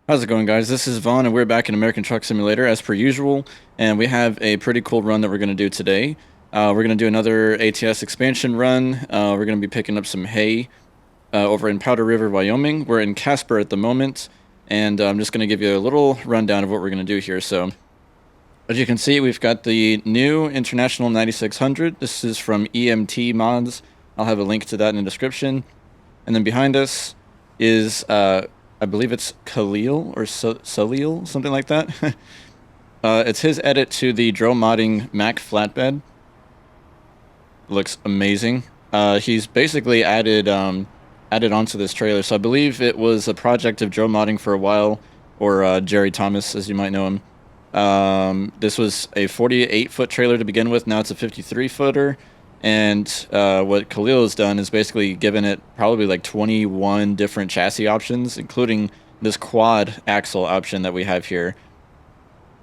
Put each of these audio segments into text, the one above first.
How's it going, guys? This is Vaughn, and we're back in American Truck Simulator as per usual, and we have a pretty cool run that we're going to do today. We're going to do another ATS expansion run. We're going to be picking up some hay over in Powder River, Wyoming. We're in Casper at the moment, and I'm just going to give you a little rundown of what we're going to do here. So, as you can see, we've got the new International 9600. This is from EMT Mods. I'll have a link to that in the description. And then behind us is I believe it's Caleel or Saleel, something like that. It's his edit to the drone modding Mac Flatbed. Looks amazing. He's basically added onto this trailer. So I believe it was a project of drone modding for a while, or Jerry Thomas, as you might know him. This was a 48-foot trailer to begin with. Now it's a 53-footer. And what Caleel has done is basically given it probably like 21 different chassis options, including this quad axle option that we have here.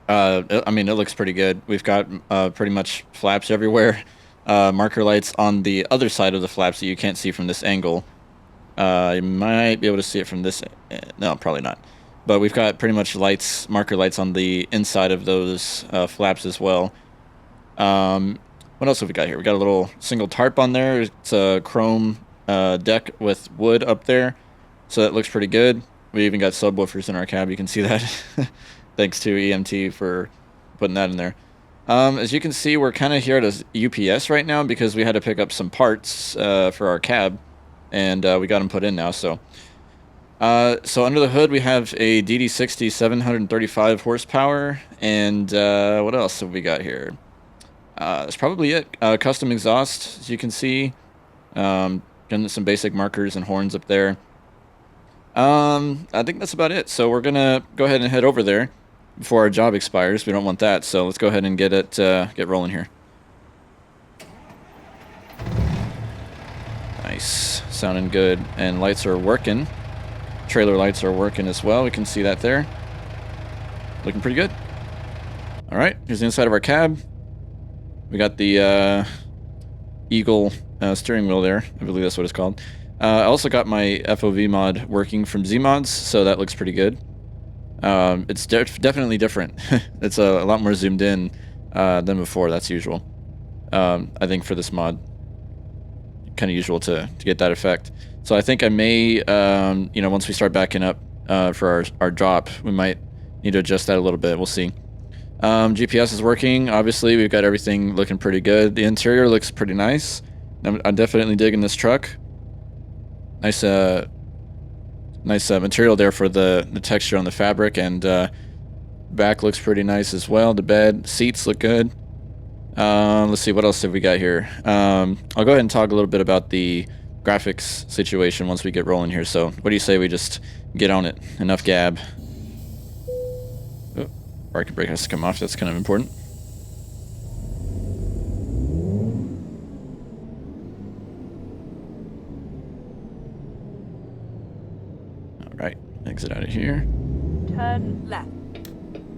I mean, it looks pretty good. We've got pretty much flaps everywhere. Marker lights on the other side of the flaps that you can't see from this angle. You might be able to see it from this. No, probably not. But we've got pretty much lights, marker lights on the inside of those flaps as well. What else have we got here? We got a little single tarp on there. It's a chrome deck with wood up there, so that looks pretty good. We even got subwoofers in our cab. You can see that. Thanks to EMT for putting that in there. As you can see, we're kind of here at a UPS right now because we had to pick up some parts for our cab, and we got them put in now. So under the hood, we have a DD60 735 horsepower, and what else have we got here? That's probably it. Custom exhaust, as you can see. Getting some basic markers and horns up there. I think that's about it. So we're going to go ahead and head over there before our job expires. We don't want that, so let's go ahead and get rolling here. Nice. Sounding good. And lights are working. Trailer lights are working as well. We can see that there. Looking pretty good. All right, here's the inside of our cab. We got the Eagle steering wheel there. I believe that's what it's called. I also got my FOV mod working from Z-Mods, so that looks pretty good. It's definitely different. It's a lot more zoomed in than before. That's usual. I think for this mod, kind of usual to get that effect. So I think I may, once we start backing up for our drop, we might need to adjust that a little bit. We'll see. GPS is working. Obviously, we've got everything looking pretty good. The interior looks pretty nice. I'm definitely digging this truck. Nice material there for the texture on the fabric, and back looks pretty nice as well. The bed, seats look good. Let's see, what else have we got here? I'll go ahead and talk a little bit about the graphics situation once we get rolling here. So what do you say we just get on it? Enough gab. Parking brake has to come off. That's kind of important. All right, exit out of here. Turn left.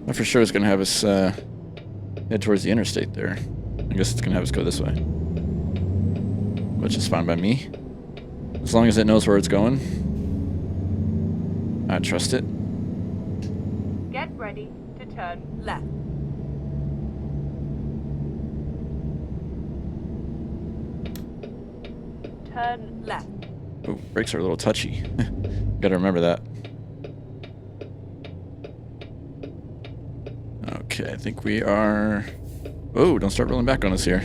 I for sure is going to have us head towards the interstate there. I guess it's going to have us go this way, which is fine by me, as long as it knows where it's going. I trust it. Get ready to turn left. Turn left. Oh, brakes are a little touchy. Gotta remember that. Okay, I think we are... Oh, don't start rolling back on us here.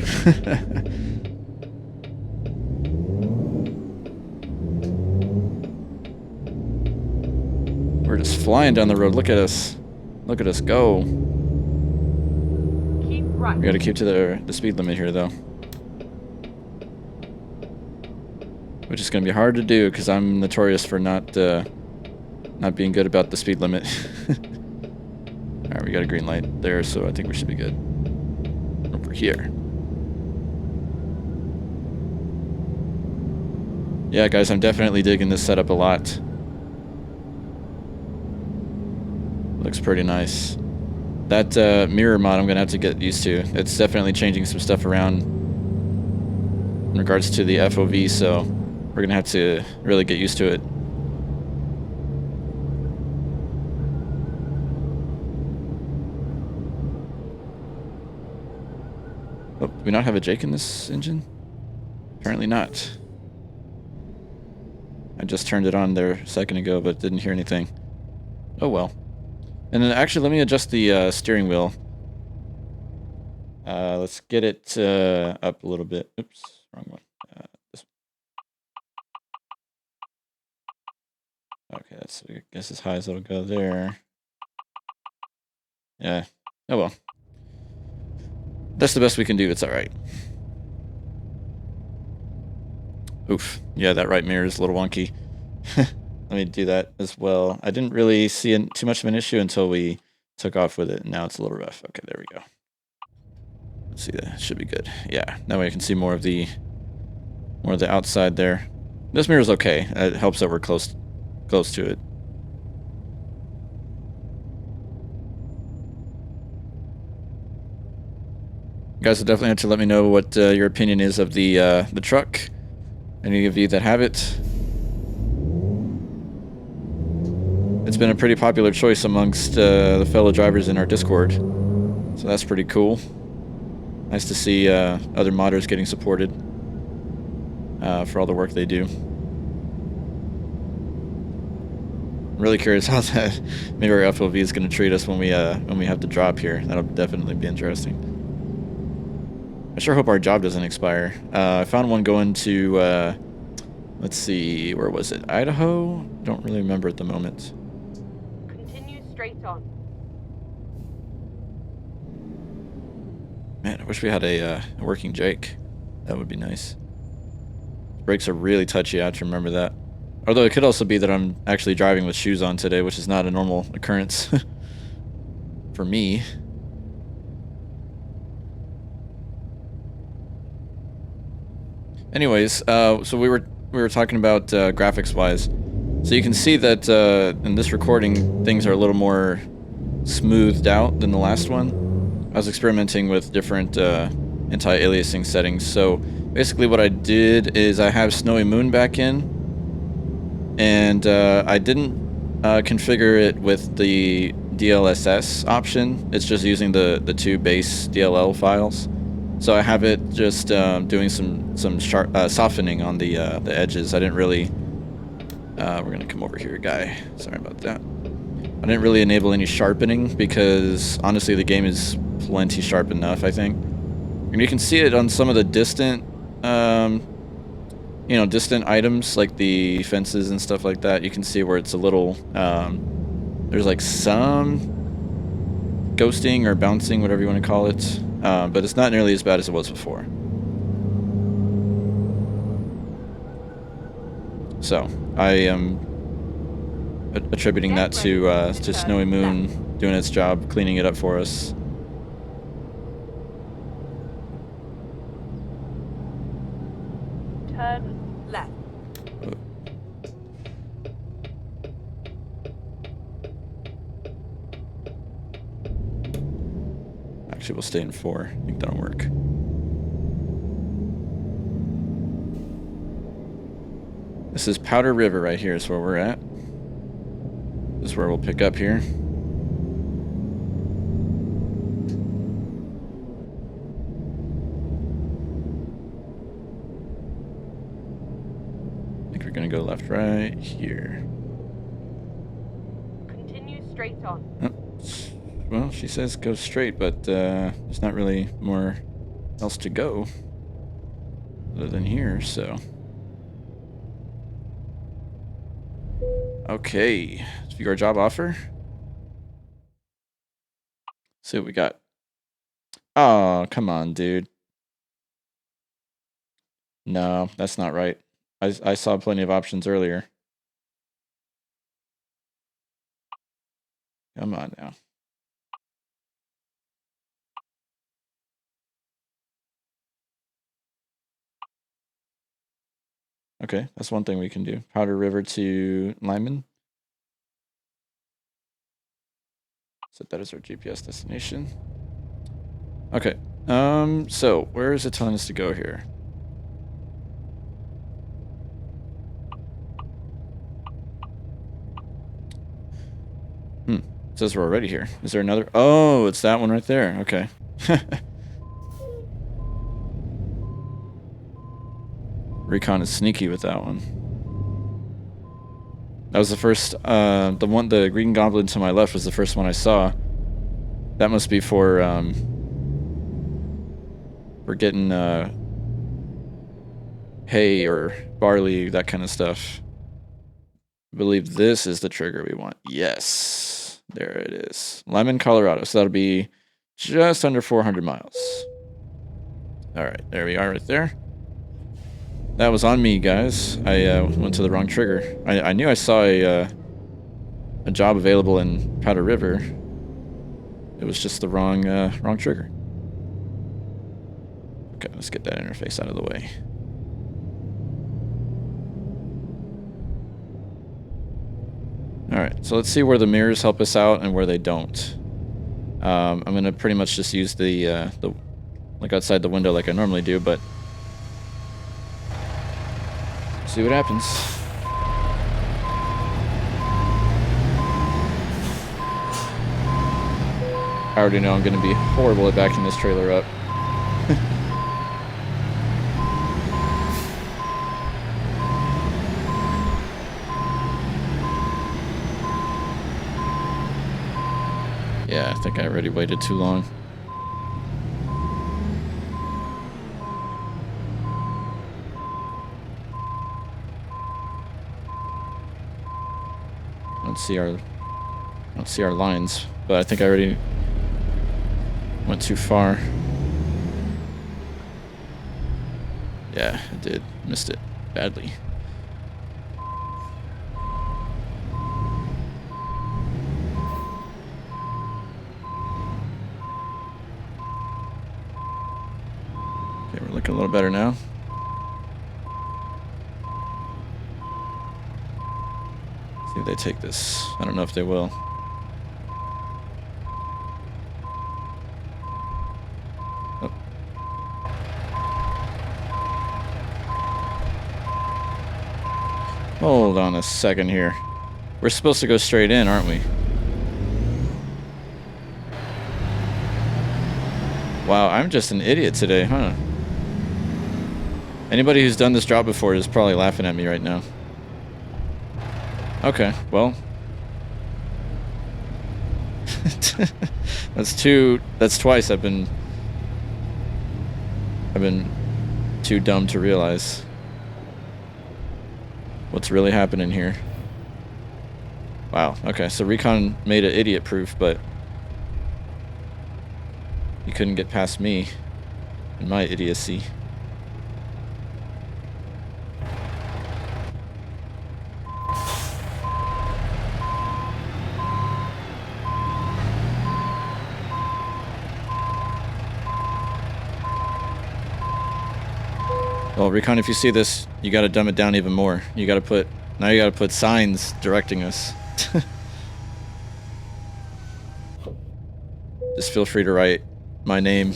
We're just flying down the road. Look at us. Look at us go. Keep right. We gotta keep to the speed limit here, though. Which is gonna be hard to do, because I'm notorious for not being good about the speed limit. Alright, we got a green light there, so I think we should be good. Over here. Yeah, guys, I'm definitely digging this setup a lot. Looks pretty nice. That mirror mod I'm going to have to get used to. It's definitely changing some stuff around in regards to the FOV, so we're going to have to really get used to it. Oh, do we not have a Jake in this engine? Apparently not. I just turned it on there a second ago, but didn't hear anything. Oh well. And then actually, let me adjust the steering wheel. Let's get it up a little bit. Oops, wrong one. This one. Okay, that's, I guess, as high as it'll go there. Yeah. Oh well. That's the best we can do. It's all right. Oof. Yeah, that right mirror is a little wonky. Let me do that as well. I didn't really see too much of an issue until we took off with it. Now it's a little rough. Okay, there we go. Let's see, that should be good. Yeah, that way I can see more of the outside there. This mirror's okay. It helps that we're close to it. You guys will definitely have to let me know what your opinion is of the truck. Any of you that have it. It's been a pretty popular choice amongst the fellow drivers in our Discord, so that's pretty cool. Nice to see other modders getting supported for all the work they do. I'm really curious how that mirror FOV is going to treat us when we have to drop here. That'll definitely be interesting. I sure hope our job doesn't expire. I found one going to, let's see, where was it? Idaho? Don't really remember at the moment. Continue straight on. Man, I wish we had a working Jake. That would be nice. Brakes are really touchy, I have to remember that. Although it could also be that I'm actually driving with shoes on today, which is not a normal occurrence for me. Anyways, so we were talking about graphics-wise. So you can see that in this recording, things are a little more smoothed out than the last one. I was experimenting with different anti-aliasing settings. So basically what I did is I have Snowy Moon back in, and I didn't configure it with the DLSS option. It's just using the two base DLL files. So I have it just doing some sharp softening on the edges. I didn't really. We're gonna come over here, guy. Sorry about that. I didn't really enable any sharpening because honestly the game is plenty sharp enough, I think. And you can see it on some of the distant, you know, distant items like the fences and stuff like that. You can see where it's a little. There's like some ghosting or bouncing, whatever you want to call it. But it's not nearly as bad as it was before. So I am attributing that to Snowy Moon doing its job, cleaning it up for us. Turn left. Actually, we'll stay in 4. I think that'll work. This is Powder River right here is where we're at. This is where we'll pick up here. I think we're gonna go left right here. Continue straight on. Oh, well, she says go straight, but there's not really more else to go other than here, so. Okay, let's view our job offer. See what we got. Oh, come on, dude. No, that's not right. I saw plenty of options earlier. Come on now. Okay, that's one thing we can do. Powder River to Limon. Set that as our GPS destination. Okay, so where is it telling us to go here? It says we're already here. Is there another? Oh, it's that one right there. Okay. Recon is sneaky with that one. That was the first, the green goblin to my left was the first one I saw. That must be for getting, hay or barley, that kind of stuff. I believe this is the trigger we want. Yes, there it is. Limon, Colorado, so that'll be just under 400 miles. All right, there we are right there. That was on me, guys. I went to the wrong trigger. I knew I saw a job available in Powder River. It was just the wrong trigger. Okay, let's get that interface out of the way. All right, so let's see where the mirrors help us out and where they don't. I'm gonna pretty much just use the like outside the window like I normally do, but see what happens. I already know I'm gonna be horrible at backing this trailer up. Yeah, I think I already waited too long. I don't see our lines, but I think I already went too far. Yeah, I did. Missed it badly. Okay, we're looking a little better now. See if they take this. I don't know if they will. Oh. Hold on a second here. We're supposed to go straight in, aren't we? Wow, I'm just an idiot today, huh? Anybody who's done this job before is probably laughing at me right now. Okay, well. That's twice I've been too dumb to realize what's really happening here. Wow, okay, so Recon made it idiot proof, but you couldn't get past me and my idiocy. Well, Recon, if you see this, you gotta dumb it down even more. You gotta put signs directing us. Just feel free to write my name.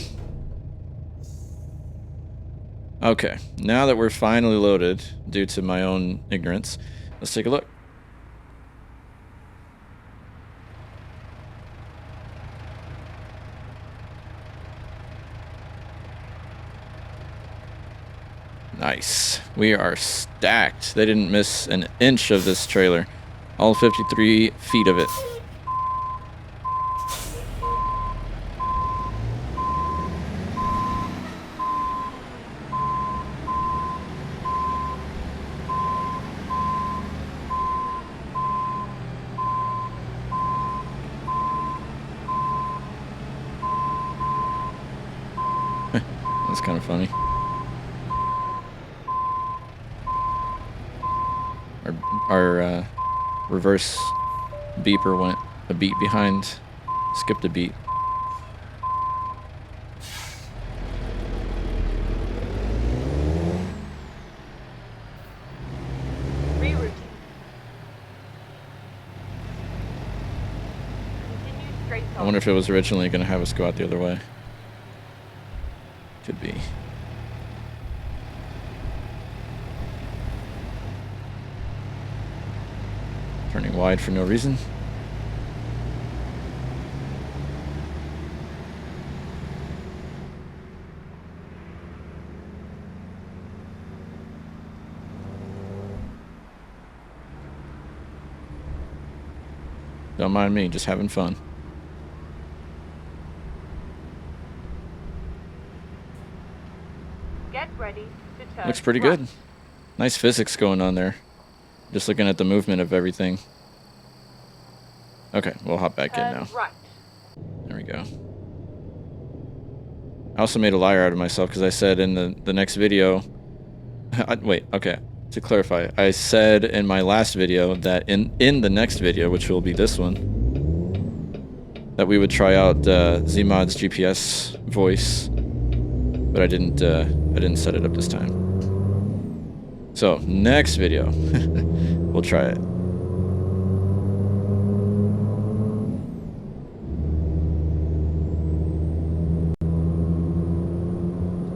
Okay, now that we're finally loaded, due to my own ignorance, let's take a look. Nice. We are stacked. They didn't miss an inch of this trailer. All 53 feet of it. That's kind of funny. Our reverse beeper went a beat behind, skipped a beat. Rerouting. Continue straight on. I wonder if it was originally going to have us go out the other way. Could be. Turning wide for no reason. Don't mind me, just having fun. Get ready to turn. Looks pretty right. good. Nice physics going on there. Just looking at the movement of everything. Okay, we'll hop back in Turn now. right. There we go. I also made a liar out of myself because I said in the next video... wait, okay. To clarify, I said in my last video that in the next video, which will be this one, that we would try out Z-Mod's GPS voice, but I didn't set it up this time. So next video, we'll try it.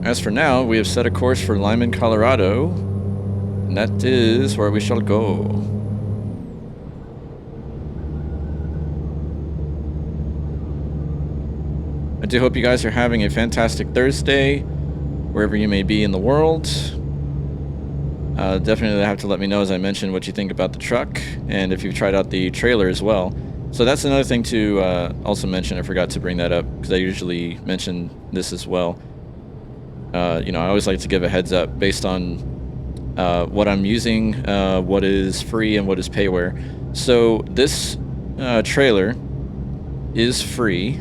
As for now, we have set a course for Limon, Colorado, and that is where we shall go. I do hope you guys are having a fantastic Thursday, wherever you may be in the world. Definitely have to let me know, as I mentioned, what you think about the truck, and if you've tried out the trailer as well. So that's another thing to also mention. I forgot to bring that up, because I usually mention this as well. You know, I always like to give a heads up based on what I'm using, what is free and what is payware. So this trailer is free.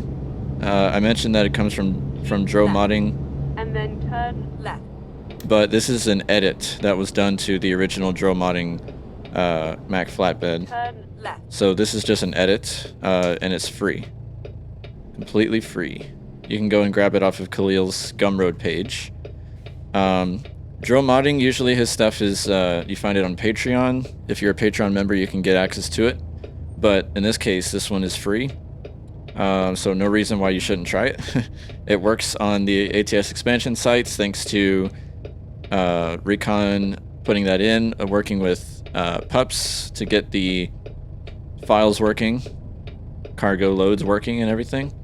I mentioned that it comes from Dro Modding. And then turn left. But this is an edit that was done to the original Dro Modding Mac Flatbed. Turn left. So this is just an edit, and it's free. Completely free. You can go and grab it off of Caleel's Gumroad page. Dro Modding, usually his stuff is, you find it on Patreon. If you're a Patreon member, you can get access to it. But in this case, this one is free. So no reason why you shouldn't try it. It works on the ATS Expansion sites thanks to Recon putting that in, working with pups to get the files working, cargo loads working and everything.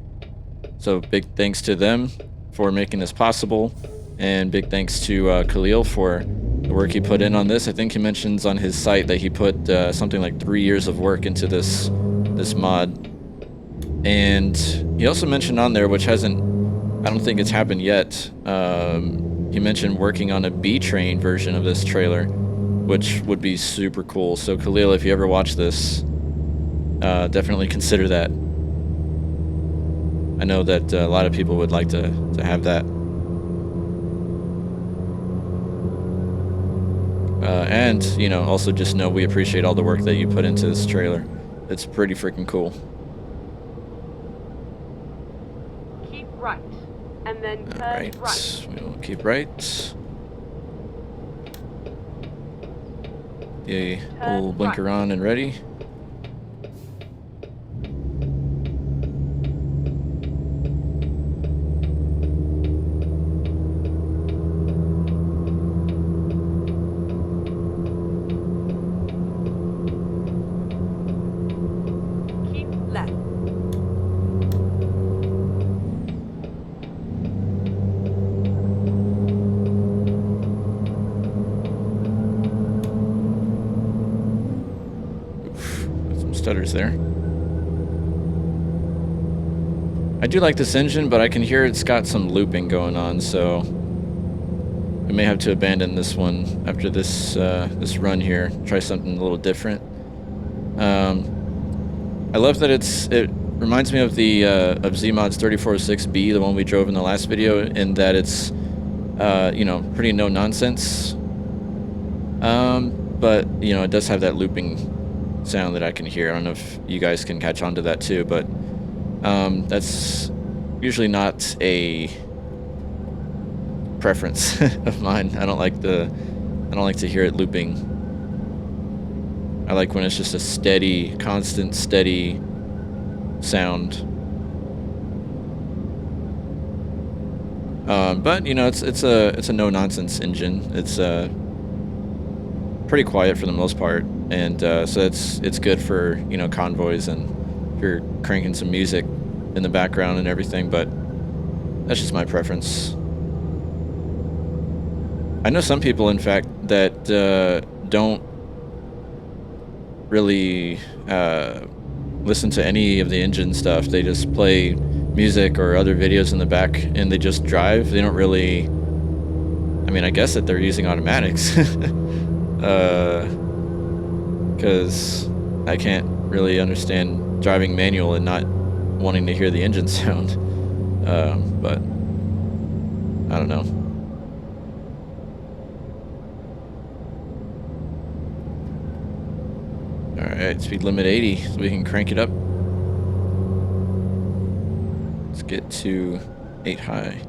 So big thanks to them for making this possible, and big thanks to Caleel for the work he put in on this. I think he mentions on his site that he put something like 3 years of work into this mod. And he also mentioned on there, which hasn't, I don't think it's happened yet, he mentioned working on a B-Train version of this trailer, which would be super cool. So Caleel, if you ever watch this, definitely consider that. I know that a lot of people would like to have that. And, you know, also just know we appreciate all the work that you put into this trailer. It's pretty freaking cool. Keep right. And then turn right. We will keep right. The old blinker on and ready. Stutters there. I do like this engine, but I can hear it's got some looping going on, so we may have to abandon this one after this this run here. Try something a little different. I love that it reminds me of the of Z-Mod's 3406B, the one we drove in the last video, in that it's you know, pretty no nonsense. But you know, it does have that looping sound that I can hear. I don't know if you guys can catch on to that too, but that's usually not a preference of mine. I don't like to hear it looping. I like when it's just a steady, constant, steady sound. But you know, it's a no nonsense engine. It's pretty quiet for the most part, and so it's good for, you know, convoys and if you're cranking some music in the background and everything. But that's just my preference. I know some people, in fact, that don't really listen to any of the engine stuff. They just play music or other videos in the back, and they just drive. They don't really... I mean, I guess that they're using automatics. Because I can't really understand driving manual and not wanting to hear the engine sound. But I don't know. Alright, speed limit 80, so we can crank it up. Let's get to 8 high.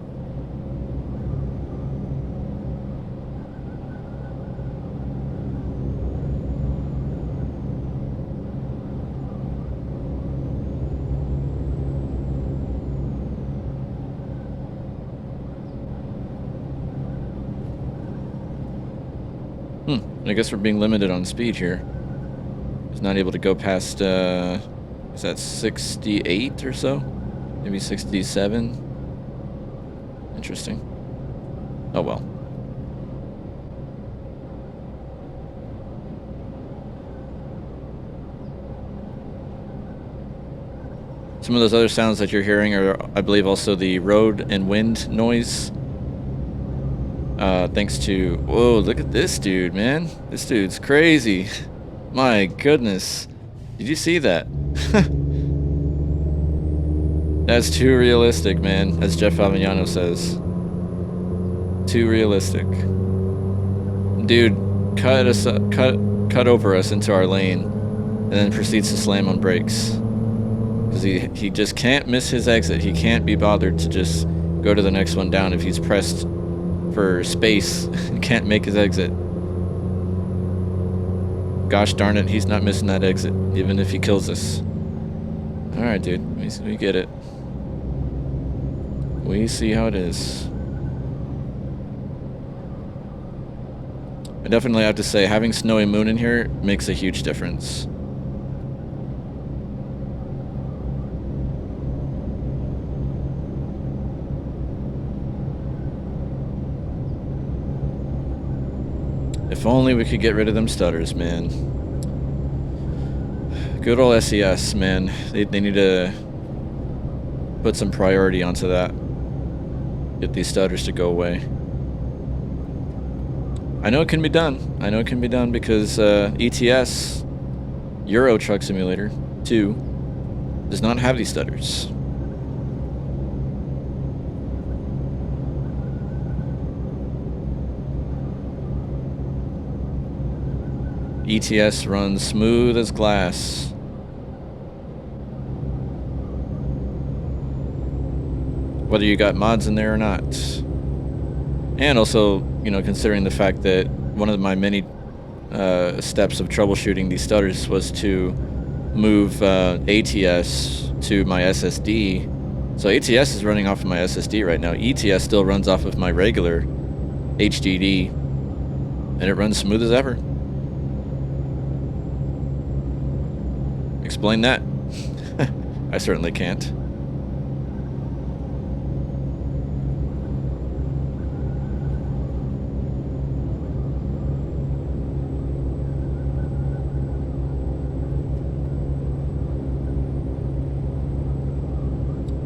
I guess we're being limited on speed here. It's not able to go past, is that 68 or so? Maybe 67? Interesting. Oh well. Some of those other sounds that you're hearing are, I believe, also the road and wind noise. Thanks to... Whoa, look at this dude, man. This dude's crazy. My goodness. Did you see that? That's too realistic, man. As Jeff Avignano says. Too realistic. Dude, cut over us into our lane, and then proceeds to slam on brakes. Because he just can't miss his exit. He can't be bothered to just go to the next one down if he's pressed for space and can't make his exit. Gosh darn it, he's not missing that exit, even if he kills us. Alright, dude, we get it. We see how it is. I definitely have to say, having Snowy Moon in here makes a huge difference. If only we could get rid of them stutters, man. Good old SES, man. They need to put some priority onto that. Get these stutters to go away. I know it can be done. I know it can be done because ETS, Euro Truck Simulator 2, does not have these stutters. ETS runs smooth as glass. Whether you got mods in there or not. And also, you know, considering the fact that one of my many steps of troubleshooting these stutters was to move ATS to my SSD. So ATS is running off of my SSD right now. ETS still runs off of my regular HDD. And it runs smooth as ever. Explain that. I certainly can't.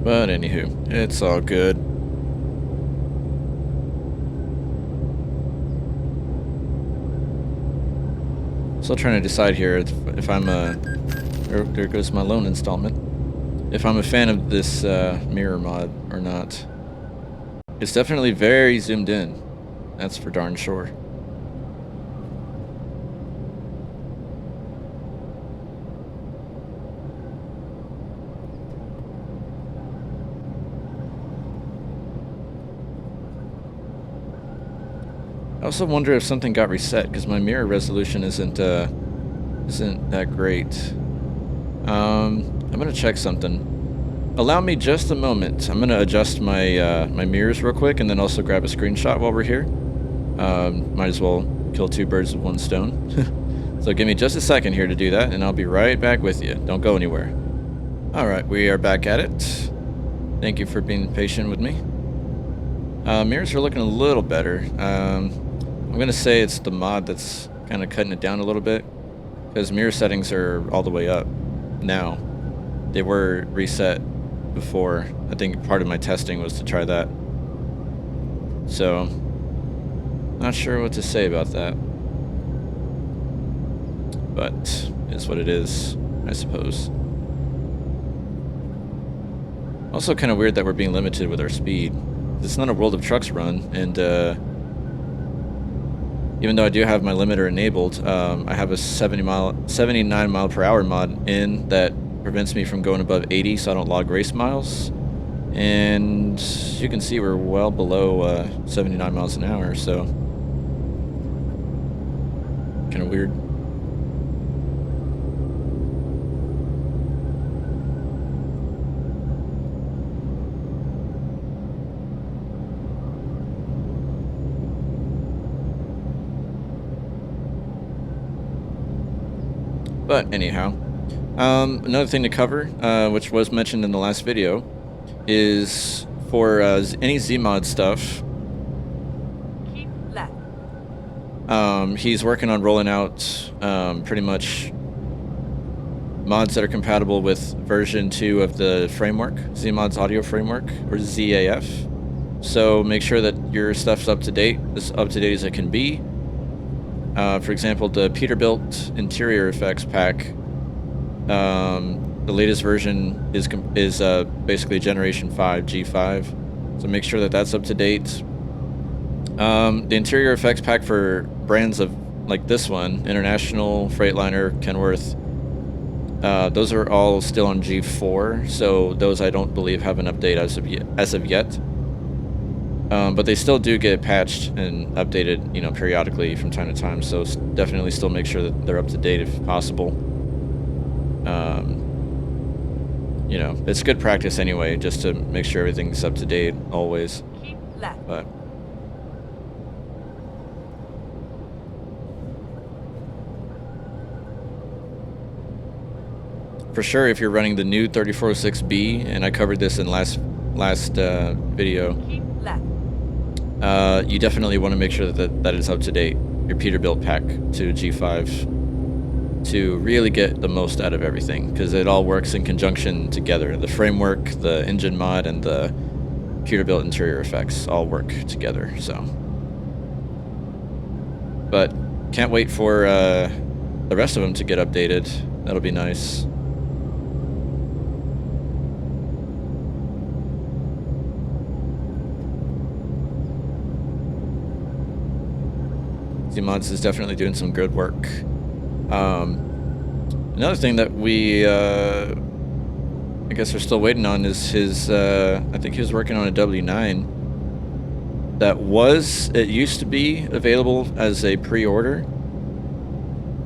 But anywho, it's all good. Still trying to decide here if I'm a... There goes my loan installment. If I'm a fan of this mirror mod or not. It's definitely very zoomed in. That's for darn sure. I also wonder if something got reset because my mirror resolution isn't that great. I'm gonna check something. Allow me just a moment. I'm gonna adjust my my mirrors real quick and then also grab a screenshot while we're here. Might as well kill two birds with one stone. So give me just a second here to do that and I'll be right back with you. Don't go anywhere. Alright, we are back at it. Thank you for being patient with me. Mirrors are looking a little better. I'm gonna say it's the mod that's kind of cutting it down a little bit because mirror settings are all the way up now. they were reset before. I think part of my testing was to try that. So, not sure what to say about that. But, it's what it is, I suppose. Also kind of weird that we're being limited with our speed. It's not a World of Trucks run, and even though I do have my limiter enabled, I have a 79 mile per hour mod in that prevents me from going above 80 so I don't log race miles. And you can see we're well below 79 miles an hour, so kind of weird. But anyhow, another thing to cover, which was mentioned in the last video, is for any Z-Mod stuff. Keep left. He's working on rolling out pretty much mods that are compatible with version 2 of the framework, Z-Mods audio framework, or ZAF. So make sure that your stuff's up to date, as up to date as it can be. For example, the Peterbilt interior effects pack, the latest version is basically Generation 5, G5, so make sure that that's up to date. The interior effects pack for brands of like this one, International, Freightliner, Kenworth, those are all still on G4, so those I don't believe have an update as of yet. But they still do get patched and updated, you know, periodically from time to time. So definitely still make sure that they're up to date if possible. You know, it's good practice anyway, just to make sure everything's up to date always. Keep left. But for sure, if you're running the new 3406B, and I covered this in last video. Keep left. You definitely want to make sure that it's up to date, your Peterbilt pack to G5, to really get the most out of everything, because it all works in conjunction together. The framework, the engine mod, and the Peterbilt interior effects all work together, so. But can't wait for the rest of them to get updated. That'll be nice. Z-Mods is definitely doing some good work. Another thing that we, I guess we're still waiting on is his, I think he was working on a W9 that it used to be available as a pre-order.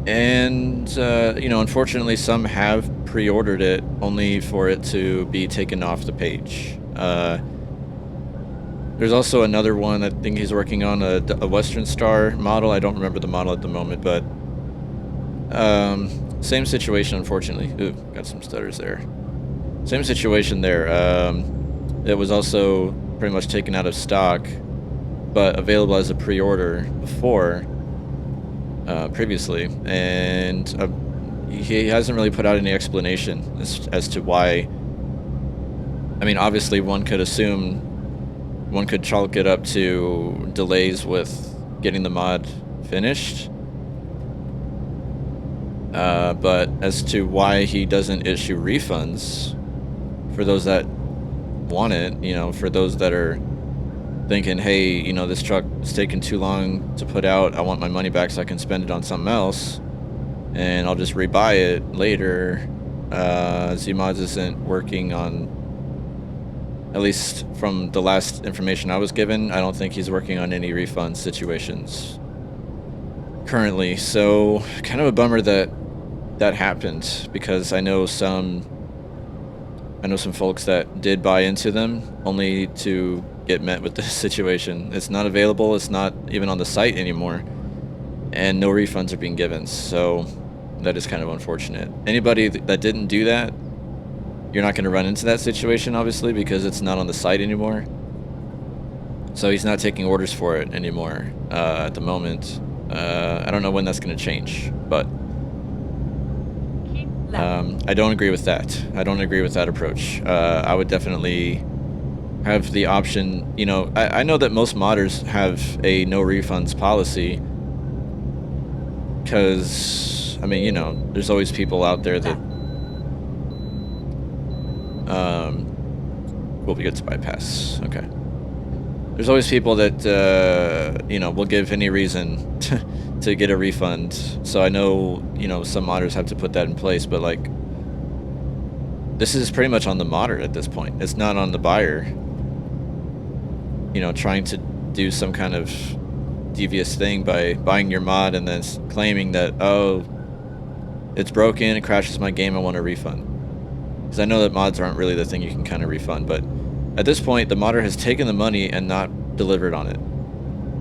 And, you know, unfortunately some have pre-ordered it only for it to be taken off the page. There's also another one, I think he's working on a Western Star model. I don't remember the model at the moment, but same situation, unfortunately. Ooh, got some stutters there. Same situation there. It was also pretty much taken out of stock, but available as a pre-order before, previously. And he hasn't really put out any explanation as to why. I mean, obviously one could chalk it up to delays with getting the mod finished. But as to why he doesn't issue refunds for those that want it, you know, for those that are thinking, hey, you know, this truck is taking too long to put out, I want my money back so I can spend it on something else, and I'll just rebuy it later. Z-Mods isn't working on, at least from the last information I was given, I don't think he's working on any refund situations currently. So kind of a bummer that happened, because I know some folks that did buy into them only to get met with this situation. It's not available, it's not even on the site anymore, and no refunds are being given. So that is kind of unfortunate. Anybody that didn't do that, you're not going to run into that situation, obviously, because it's not on the site anymore. So he's not taking orders for it anymore at the moment. I don't know when that's going to change, but I don't agree with that. I don't agree with that approach. I would definitely have the option, you know, I know that most modders have a no refunds policy because, I mean, you know, there's always people out there that will be good to bypass. Okay. There's always people that, you know, will give any reason to get a refund. So I know, you know, some modders have to put that in place, but like, this is pretty much on the modder at this point. It's not on the buyer, you know, trying to do some kind of devious thing by buying your mod and then claiming that, oh, it's broken, it crashes my game, I want a refund. Because I know that mods aren't really the thing you can kind of refund, but at this point, the modder has taken the money and not delivered on it.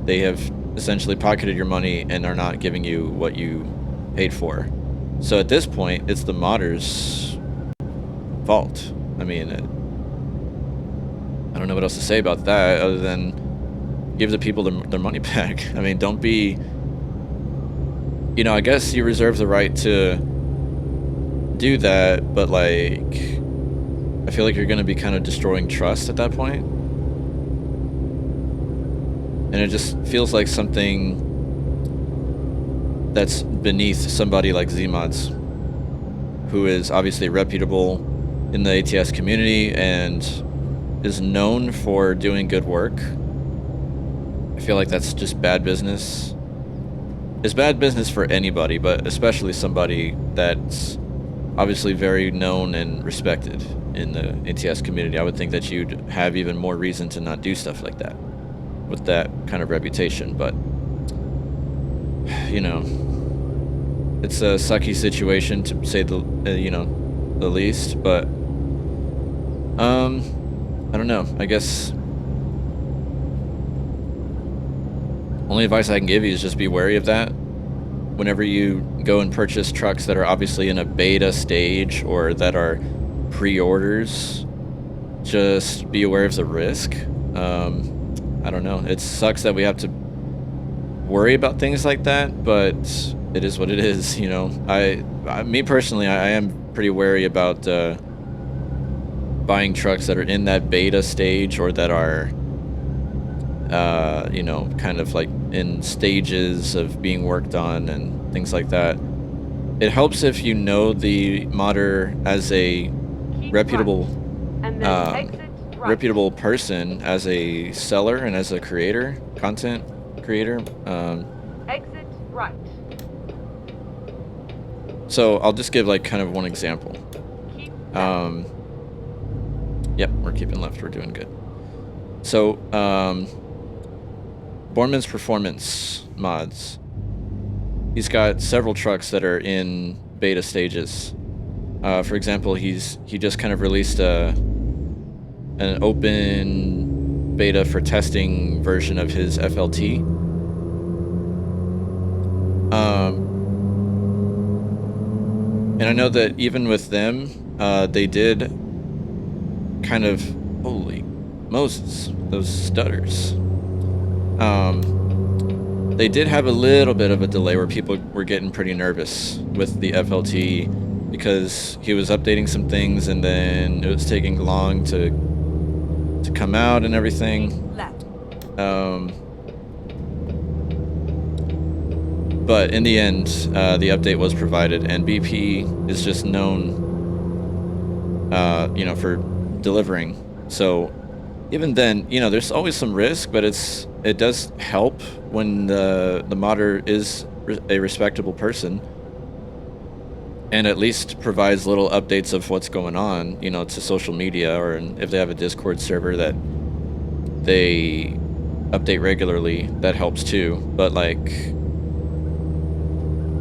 They have essentially pocketed your money and are not giving you what you paid for. So at this point, it's the modder's fault. I mean, I don't know what else to say about that other than give the people their money back. I mean, don't be, you know, I guess you reserve the right to do that, but like, I feel like you're going to be kind of destroying trust at that point. And it just feels like something that's beneath somebody like Z-Mods, who is obviously reputable in the ATS community and is known for doing good work. I feel like that's just bad business. It's bad business for anybody, but especially somebody that's obviously very known and respected in the ATS community. I would think that you'd have even more reason to not do stuff like that with that kind of reputation, but you know, it's a sucky situation to say the you know, the least, but I don't know. I guess only advice I can give you is just be wary of that. Whenever you go and purchase trucks that are obviously in a beta stage or that are pre-orders, just be aware of the risk. I don't know. It sucks that we have to worry about things like that, but it is what it is, you know. Me personally, I am pretty wary about buying trucks that are in that beta stage or that are you know, kind of like in stages of being worked on and things like that. It helps if you know the modder as a reputable reputable person, as a seller and as a creator, content creator. Exit right. So I'll just give like kind of one example. Yep, we're keeping left, we're doing good. So Borman's Performance Mods, he's got several trucks that are in beta stages. For example, he just kind of released an open beta for testing version of his FLT. And I know that even with them, they did kind of, holy Moses, those stutters. They did have a little bit of a delay where people were getting pretty nervous with the FLT because he was updating some things and then it was taking long to come out and everything. But in the end, the update was provided, and BP is just known, you know, for delivering. So even then, you know, there's always some risk, but it does help when the modder is a respectable person and at least provides little updates of what's going on, you know, to social media, or if they have a Discord server that they update regularly, that helps too. But like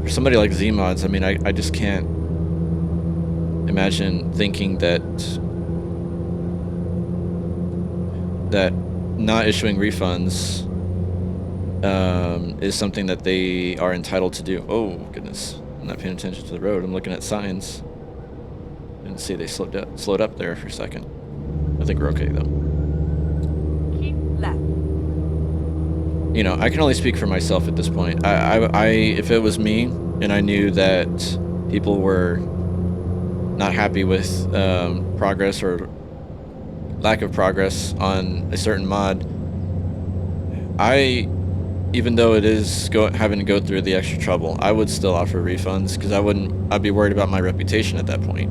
for somebody like Z-Mods, I mean, I just can't imagine thinking that not issuing refunds is something that they are entitled to do. Oh goodness, I'm not paying attention to the road. I'm looking at signs. Didn't see they slowed up there for a second. I think we're okay though. Keep left. You know, I can only speak for myself at this point. I if it was me and I knew that people were not happy with progress or lack of progress on a certain mod, even though it is having to go through the extra trouble, I would still offer refunds because I'd be worried about my reputation at that point.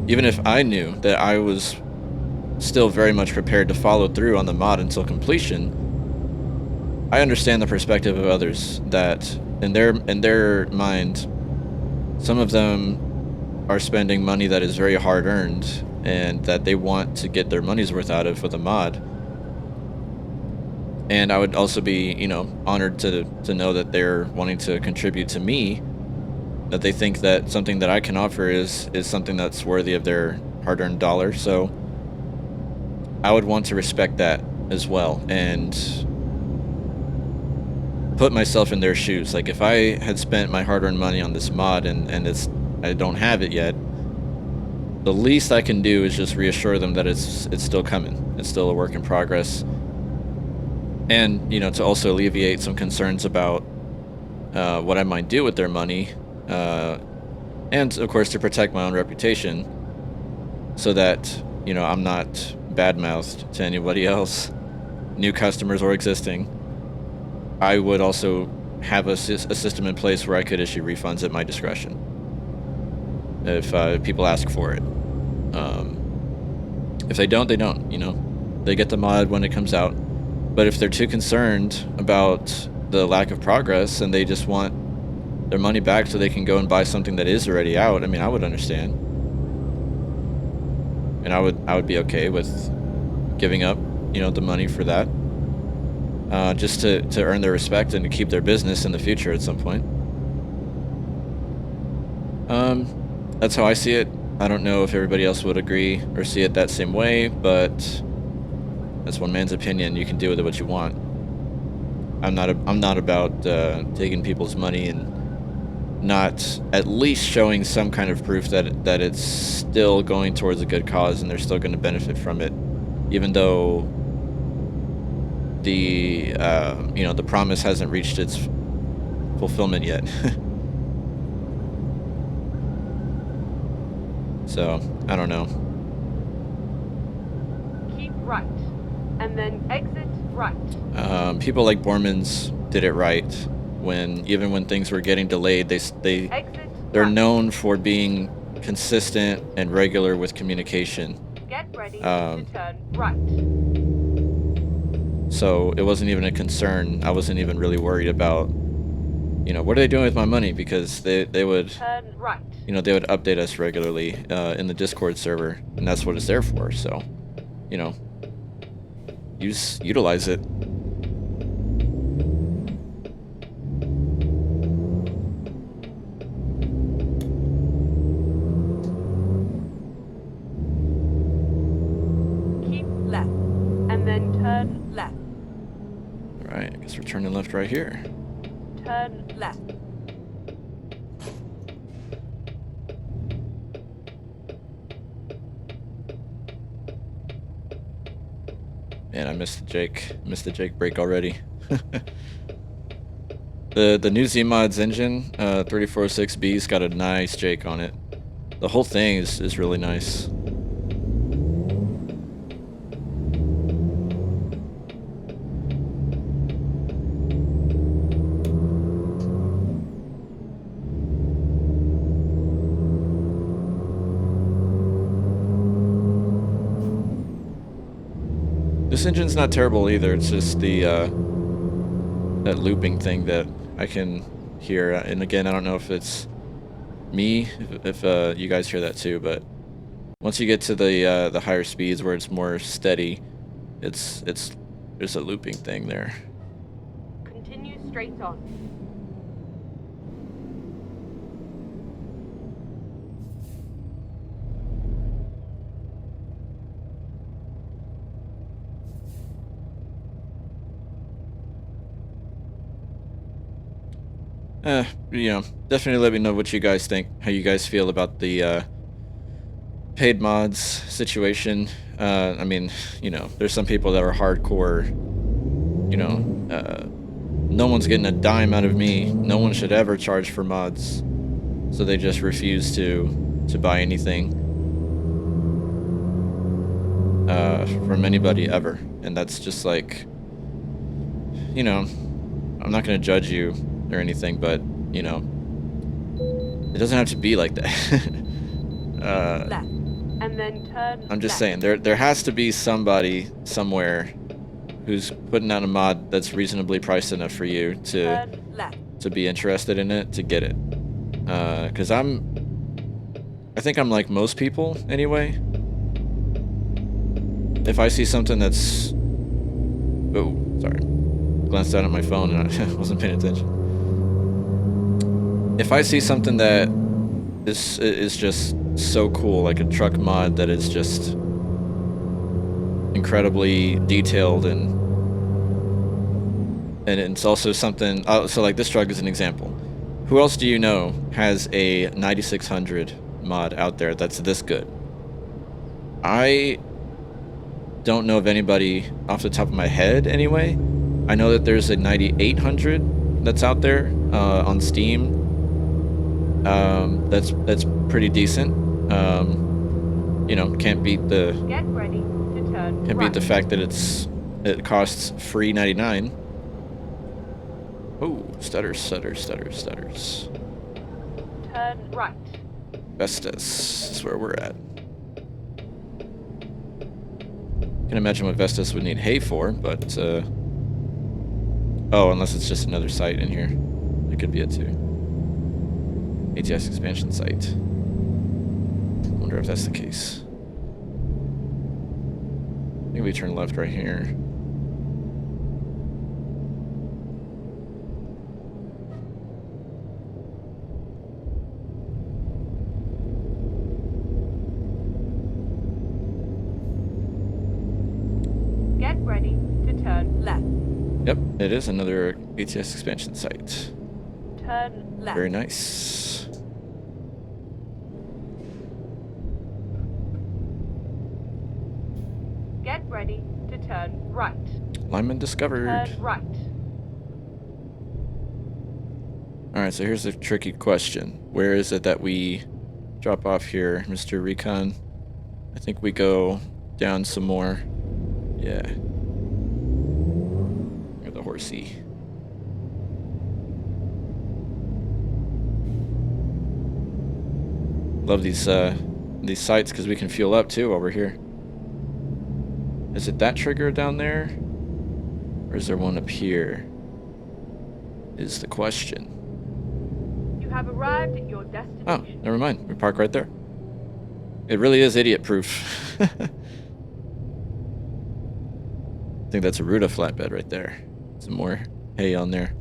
Even if I knew that I was still very much prepared to follow through on the mod until completion, I understand the perspective of others that in their mind, some of them are spending money that is very hard earned and that they want to get their money's worth out of with a mod. And I would also be, you know, honored to know that they're wanting to contribute to me, that they think that something that I can offer is something that's worthy of their hard-earned dollar. So I would want to respect that as well and put myself in their shoes. Like if I had spent my hard-earned money on this mod and I don't have it yet, the least I can do is just reassure them that it's still coming. It's still a work in progress. And, you know, to also alleviate some concerns about what I might do with their money, and of course to protect my own reputation, so that, you know, I'm not bad-mouthed to anybody else, new customers or existing. I would also have a system in place where I could issue refunds at my discretion if people ask for it. If they don't, they don't, you know. They get the mod when it comes out. But if they're too concerned about the lack of progress and they just want their money back so they can go and buy something that is already out, I mean, I would understand. And I would be okay with giving up, you know, the money for that. Just to earn their respect and to keep their business in the future at some point. That's how I see it. I don't know if everybody else would agree or see it that same way, but that's one man's opinion. You can do with it what you want. I'm not about taking people's money and not at least showing some kind of proof that it's still going towards a good cause and they're still going to benefit from it, even though the you know, the promise hasn't reached its fulfillment yet. So I don't know. Keep right, and then exit right. People like Bormans did it right even when things were getting delayed. They're known for being consistent and regular with communication. Get ready to turn right. So it wasn't even a concern. I wasn't even really worried about, you know, what are they doing with my money, because they would turn right. You know, they would update us regularly in the Discord server, and that's what it's there for. So, you know, utilize it. Keep left, and then turn left. All right, I guess we're turning left right here. Turn left. Man, I missed the Jake break already. The new Z-Mods engine, 3406B's got a nice Jake on it. The whole thing is really nice. This engine's not terrible either. It's just the that looping thing that I can hear. And again, I don't know if it's me, if you guys hear that too. But once you get to the higher speeds where it's more steady, there's a looping thing there. Continue straight on. You know, definitely let me know what you guys think, how you guys feel about the paid mods situation. I mean, you know, there's some people that are hardcore, you know, no one's getting a dime out of me. No one should ever charge for mods. So they just refuse to to buy anything from anybody ever. And that's just like, you know, I'm not going to judge you or anything, but, you know, it doesn't have to be like that. Left. And then turn I'm just left. saying, there has to be somebody somewhere who's putting out a mod that's reasonably priced enough for you to be interested in it, to get it. Because I think I'm like most people anyway. If I see something that's... Oh, sorry. Glanced down at my phone and I wasn't paying attention. If I see something that is just so cool, like a truck mod that is just incredibly detailed, and it's also something... so like this truck is an example. Who else do you know has a 9600 mod out there that's this good? I don't know of anybody off the top of my head anyway. I know that there's a 9800 that's out there on Steam. That's pretty decent. You know, can't beat the... Get ready to turn Can't beat the fact that it costs free 99. Oh, stutters, stutters, stutters, stutters. Turn right. Vestas is where we're at. Can imagine what Vestas would need hay for, but oh, unless it's just another site in here. It could be it too. ATS Expansion site. Wonder if that's the case. I think we turn left right here. Get ready to turn left. Yep, it is another ATS Expansion site. Turn left. Very nice. Get ready to turn right. Limon discovered. Turn right. Alright, so here's a tricky question. Where is it that we drop off here, Mr. Recon? I think we go down some more. Yeah. Near the horsey. Love these sites because we can fuel up too while we're here. Is it that trigger down there? Or is there one up here? Is the question. You have arrived at your destination. Oh, never mind. We park right there. It really is idiot-proof. I think that's a Ruta flatbed right there. Some more hay on there.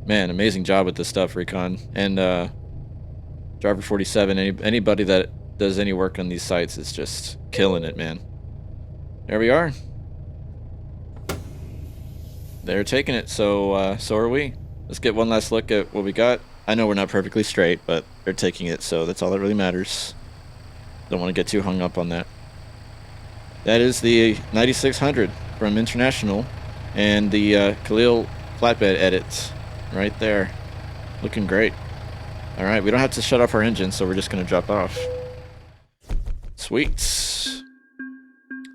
Man, amazing job with this stuff, Recon. And Driver 47, anybody that does any work on these sites is just killing it, man. There we are. They're taking it, so so are we. Let's get one last look at what we got. I know we're not perfectly straight, but they're taking it, so that's all that really matters. Don't want to get too hung up on that. That is the 9600 from International and the Caleel flatbed edits right there. Looking great. Alright, we don't have to shut off our engine, so we're just going to drop off. Sweet.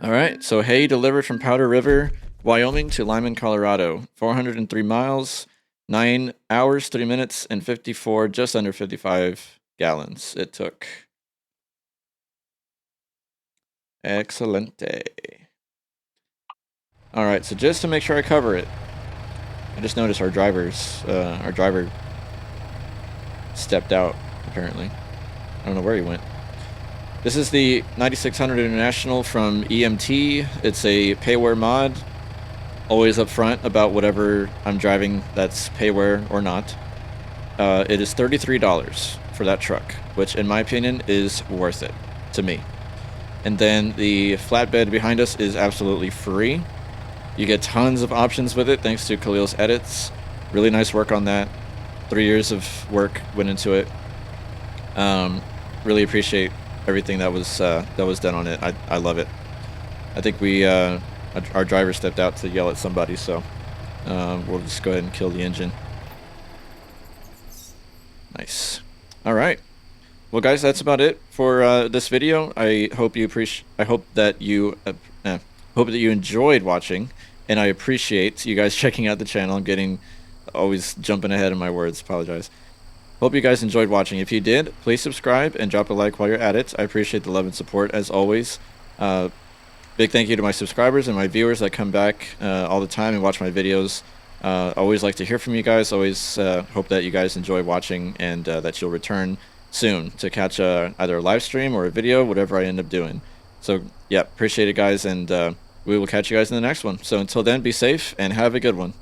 Alright, so hay delivered from Powder River, Wyoming to Limon, Colorado. 403 miles, 9 hours, 3 minutes, and 54, just under 55 gallons it took. Excelente. Alright, so just to make sure I cover it, I just noticed our driver stepped out, apparently. I don't know where he went. This is the 9600 International from EMT. It's a payware mod. Always upfront about whatever I'm driving that's payware or not. It is $33 for that truck, which in my opinion is worth it to me. And then the flatbed behind us is absolutely free. You get tons of options with it thanks to Caleel's edits. Really nice work on that. 3 years of work went into it. Really appreciate everything that was done on it. I love it. I think our driver stepped out to yell at somebody, so we'll just go ahead and kill the engine. Nice. All right. Well, guys, that's about it for this video. I hope you hope that you enjoyed watching, and I appreciate you guys checking out the channel. I'm getting always jumping ahead in my words. Apologize. Hope you guys enjoyed watching. If you did, please subscribe and drop a like while you're at it. I appreciate the love and support as always. Big thank you to my subscribers and my viewers that come back all the time and watch my videos. Always like to hear from you guys. Always hope that you guys enjoy watching and that you'll return soon to catch either a live stream or a video, whatever I end up doing. So yeah, appreciate it, guys, and we will catch you guys in the next one. So until then, be safe and have a good one.